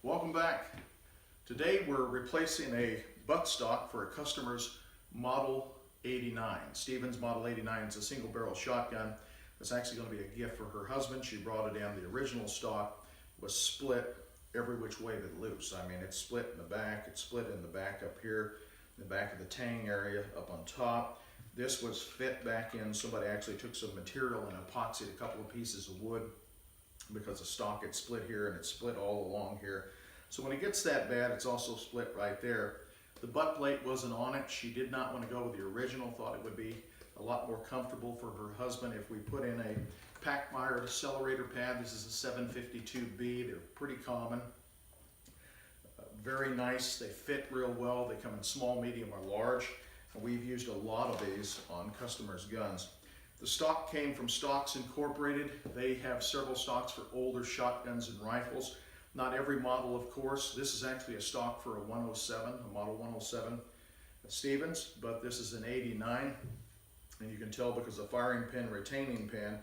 Welcome back. Today we're replacing a buttstock for a customer's Model 89. Stevens Model 89 is a single barrel shotgun. It's actually going to be a gift for her husband. She brought it in. The original stock was split every which way but loose. I mean, it's split in the back, it's split in the back up here, in the back of the tang area up on top. This was fit back in. Somebody actually took some material and epoxied a couple of pieces of wood because the stock had split here and it's split all along here. So when it gets that bad, it's also split right there. The butt plate wasn't on it. She did not want to go with the original, thought it would be a lot more comfortable for her husband if we put in a Packmeyer accelerator pad. This is a 752B. They're pretty common. Very nice. They fit real well. They come in small, medium, or large. And we've used a lot of these on customers' guns. The stock came from Stocks Incorporated. They have several stocks for older shotguns and rifles. Not every model, of course. This is actually a stock for a 107, a Model 107 Stevens, but this is an 89. And you can tell because the firing pin, retaining pin,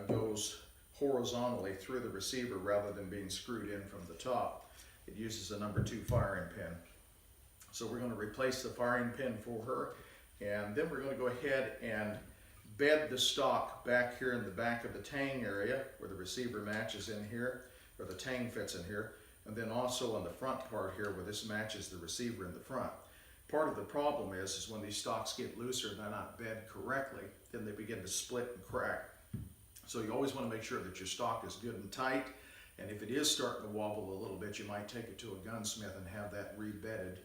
goes horizontally through the receiver rather than being screwed in from the top. It uses a number 2 firing pin. So we're going to replace the firing pin for her, and then we're going to go ahead and bed the stock back here in the back of the tang area where the receiver matches in here, or the tang fits in here, and then also on the front part here where this matches the receiver in the front. Part of the problem is when these stocks get looser and they're not bed correctly, then they begin to split and crack. So you always want to make sure that your stock is good and tight, and if it is starting to wobble a little bit, you might take it to a gunsmith and have that rebedded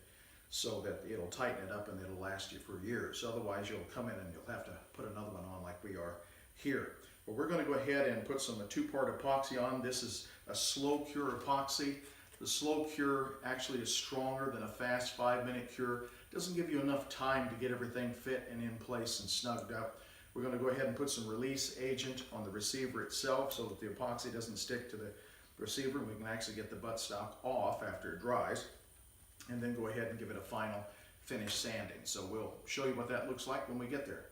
so that it'll tighten it up and it'll last you for years. Otherwise, you'll come in and you'll have to put another one on like we are here. But we're going to go ahead and put some 2-part epoxy on. This is a slow cure epoxy. The slow cure actually is stronger than a fast 5-minute cure. It doesn't give you enough time to get everything fit and in place and snugged up. We're going to go ahead and put some release agent on the receiver itself so that the epoxy doesn't stick to the receiver. We can actually get the buttstock off after it dries, and then go ahead and give it a final finish sanding. So we'll show you what that looks like when we get there.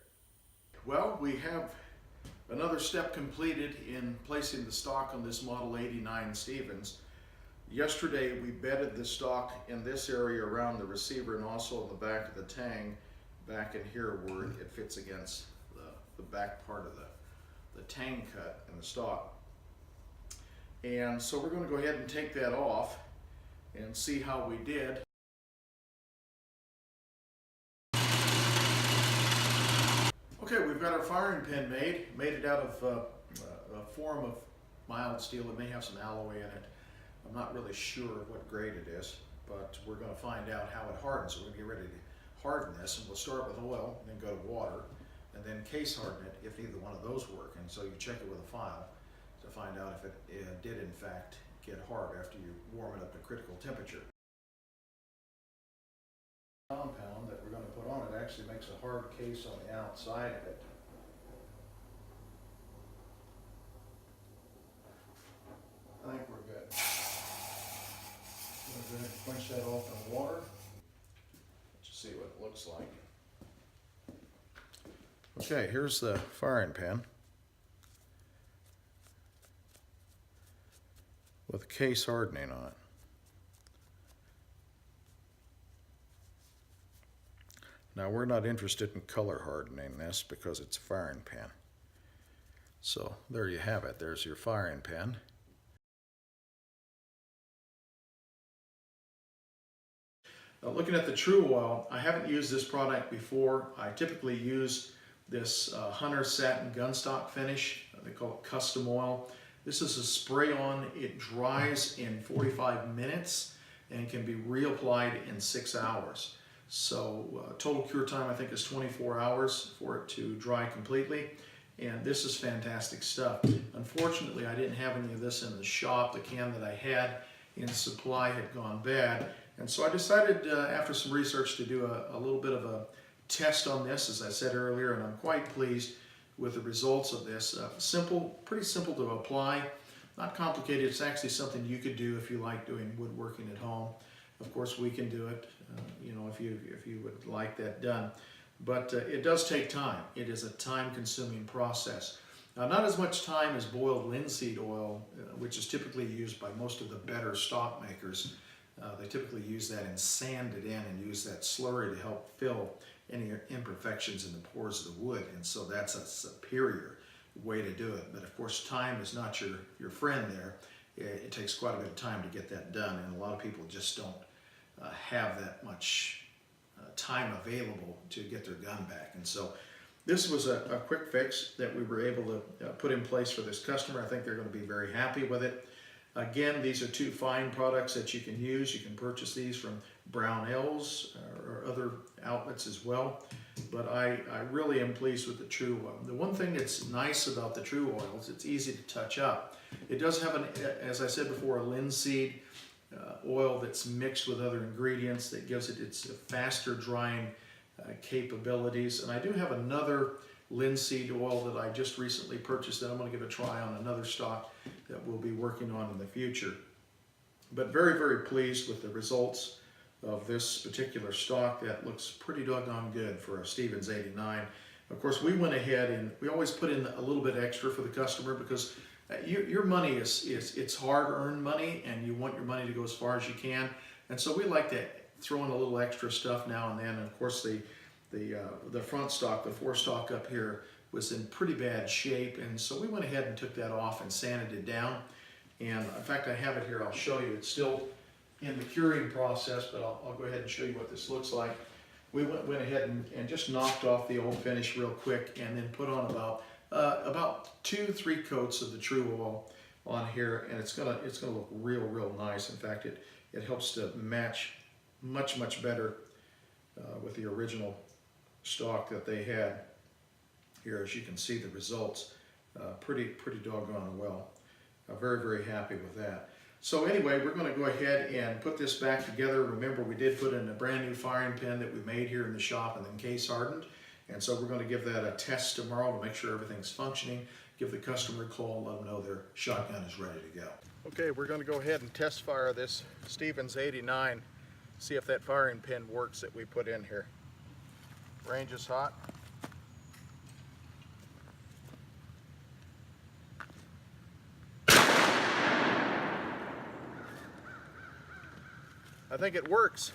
Well, we have another step completed in placing the stock on this Model 89 Stevens. Yesterday we bedded the stock in this area around the receiver and also in the back of the tang, back in here where it fits against the back part of the tang cut in the stock. And so we're going to go ahead and take that off and see how we did. Okay, we've got our firing pin made it out of a form of mild steel. It may have some alloy in it. I'm not really sure what grade it is, but we're going to find out how it hardens. So we're going to get ready to harden this, and we'll start with oil, and then go to water, and then case harden it if either one of those work. And so you check it with a file to find out if it did in fact get hard after you warm it up to critical temperature. Compound that we're going to put on it actually makes a hard case on the outside of it. I think we're good. We're going to quench that off in water. Let's see what it looks like. Okay, here's the firing pin with case hardening on it. Now we're not interested in color hardening this because it's a firing pin. So there you have it. There's your firing pin. Now looking at the tru-oil, I haven't used this product before. I typically use this Hunter Satin Gunstock finish. They call it custom oil. This is a spray-on. It dries in 45 minutes and can be reapplied in 6 hours. So total cure time I think is 24 hours for it to dry completely. And this is fantastic stuff. Unfortunately, I didn't have any of this in the shop. The can that I had in supply had gone bad. And so I decided after some research to do a little bit of a test on this, as I said earlier, and I'm quite pleased with the results of this. Pretty simple to apply, not complicated. It's actually something you could do if you like doing woodworking at home. Of course, we can do it, you know, if you would like that done. But it does take time. It is a time-consuming process. Not as much time as boiled linseed oil, which is typically used by most of the better stock makers. They typically use that and sand it in and use that slurry to help fill any imperfections in the pores of the wood, and so that's a superior way to do it. But of course, time is not your friend there. It takes quite a bit of time to get that done, and a lot of people just don't have that much time available to get their gun back. And so this was a quick fix that we were able to put in place for this customer. I think they're going to be very happy with it. Again, these are two fine products that you can use. You can purchase these from Brownells or other outlets as well. But I really am pleased with the tru-oil. The one thing that's nice about the tru-oil is it's easy to touch up. It does have, as I said before, a linseed oil that's mixed with other ingredients that gives it its faster drying capabilities. And I do have another linseed oil that I just recently purchased that I'm going to give a try on another stock that we'll be working on in the future. But very, very pleased with the results of this particular stock. That looks pretty doggone good for a Stevens 89. Of course, we went ahead and we always put in a little bit extra for the customer because your money it's hard-earned money, and you want your money to go as far as you can. And so we like to throw in a little extra stuff now and then. And of course, the front stock, the forestock up here, was in pretty bad shape, and so we went ahead and took that off and sanded it down. And in fact, I have it here. I'll show you. It's still in the curing process, but I'll go ahead and show you what this looks like. We went ahead and just knocked off the old finish real quick, and then put on about 2-3 coats of the tru-oil on here, and it's gonna look real nice. In fact, it helps to match much better with the original stock that they had. Here, as you can see, the results pretty doggone well. Very happy with that. So anyway, we're going to go ahead and put this back together. Remember, we did put in a brand new firing pin that we made here in the shop and then case hardened. And so we're going to give that a test tomorrow to make sure everything's functioning. Give the customer a call, let them know their shotgun is ready to go. Okay, we're going to go ahead and test fire this Stevens 89. See if that firing pin works that we put in here. Range is hot. I think it works.